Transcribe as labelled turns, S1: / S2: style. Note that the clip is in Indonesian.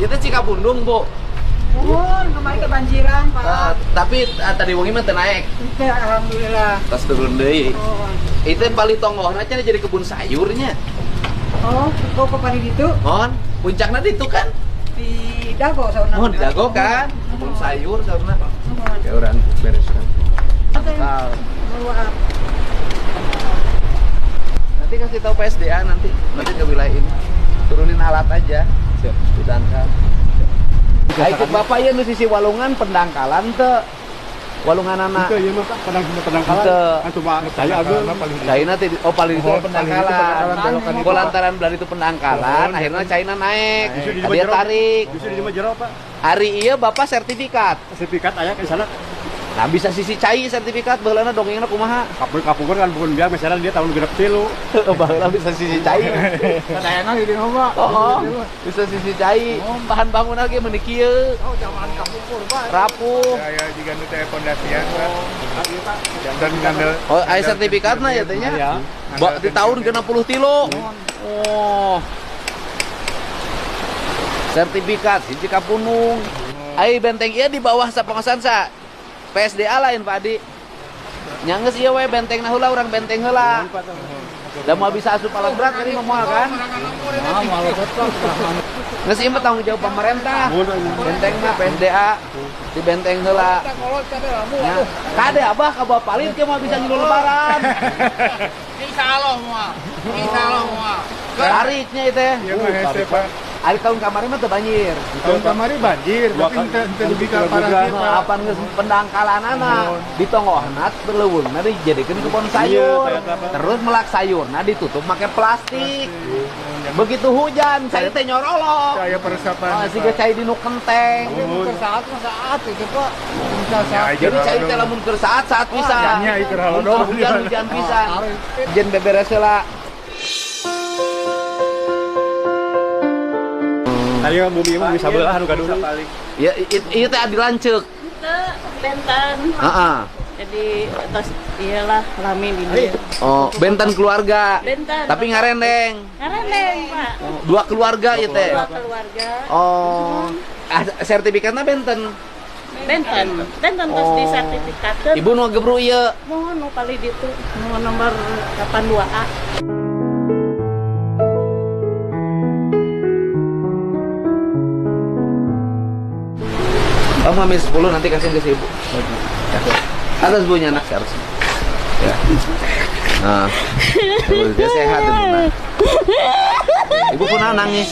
S1: Itu Cikapundung, Bu.
S2: Kemarin kebanjiran, Pak.
S1: Tapi tadi wengi mah teu naek.
S2: Itu alhamdulillah.
S1: Tas turun deui.
S2: Oh.
S1: Itu yang paling tonggohna cenah jadi kebun sayurnya.
S2: Oh, kok kemarin itu
S1: Mohon, puncaknya di itu kan?
S2: di Dago saudara.
S1: Mohon di Dago kan? Kebun sayur saudara.
S2: Mohon.
S1: Ya orang bereskan.
S2: Oke.
S1: Nah,
S2: Maaf.
S1: nanti kasih tahu PSDA nanti ke wilayah ini. Turunin alat aja. Siap, didangkal. Ikut Bapak ya di sisi Walungan pendangkalan teu. Walungan anak.
S3: Itu ieu mah pendangkalan. Atuh mah saya ageung.
S1: China teh paling itu pendangkalan. Gua lantaran belah itu pendangkalan, akhirnya China naik. Dia tarik.
S3: Justru di mah jero, Pak.
S1: Hari iya Bapak sertifikat.
S3: Sertifikat aya ke sana.
S1: Nah bisa sisi cai sertifikat baheulana dongengna kumaha?
S3: Kapur kan bukan biar misalnya dia tahun genep 3.
S1: Baheula bisa sisi cai.
S3: Kadayana di dieu
S1: Oh, bisa sisi cai. Bahan bangunan ge meuni kieu.
S3: Oh, zaman kapur, Pak.
S1: Rapuh.
S4: Ya juga nu teh pondasian, Pak. Dan ngambil
S1: Oh, aya sertifikatna ya teh nya. Di tahun 60 tilo. Oh. Sertifikat hiji Kapunung. Ai benteng ieu di bawah sapengasan sa PSDA lain Pak Adi. Nyanggeus ieu we benteng heula urang benteng heula. Da mau bisa asup alat berat tadi moal kan? Moal berat. Geus ieu mah tanggung jawab pemerintah. Benteng mah PSDA di benteng heula. Ya, kade abah ka Bapalin ke mau bisa ngilu lebaran.
S4: insyaallah moal. Insyaallah moal.
S1: Tariknya itu.
S4: Ieu mah hese, Pak.
S1: Hari tahun kemarin mah teu banjir.
S4: Tahun kemarin banjir, tapi ente lebih ke parah
S1: Apa geus pendangkalanana di tonggohna berleuweungna dijadikeun kebun sayur. Terus melak sayurna ditutup make plastik. Begitu hujan, cai teh nyorolok.
S4: Saya peresapan.
S1: Siga cai di nu kenteng.
S2: Saat itu, Pak.
S1: Jadi cai teh lamun keur saat bisa.
S4: Nya ieu
S1: Hujan pisan. Jen beberes heula.
S3: Ayo bumi mah bisa belah anu gaduh.
S1: Ya ieu teh adi lanceuk.
S5: Bentan.
S1: Heeh.
S5: Jadi atas iyalah rame di dia.
S1: Oh, bentan keluarga.
S5: Bentan.
S1: Tapi ngarendeng.
S5: Ngarendeng, Pak.
S1: Dua keluarga ieu teh.
S5: Dua keluarga.
S1: Oh. Sertifikatnya benten.
S5: Bentan. Bentan terus di sertifikatkeun.
S1: Ibu nu gebru ieu.
S5: Mohon nu kali ditu. Mohon nomor 82A.
S1: Oh, ngambil 10 nanti kasih ke si ibu. Atas bunya anak harus. Ya. Nah. Dia sehat itu. Ibu pun nangis.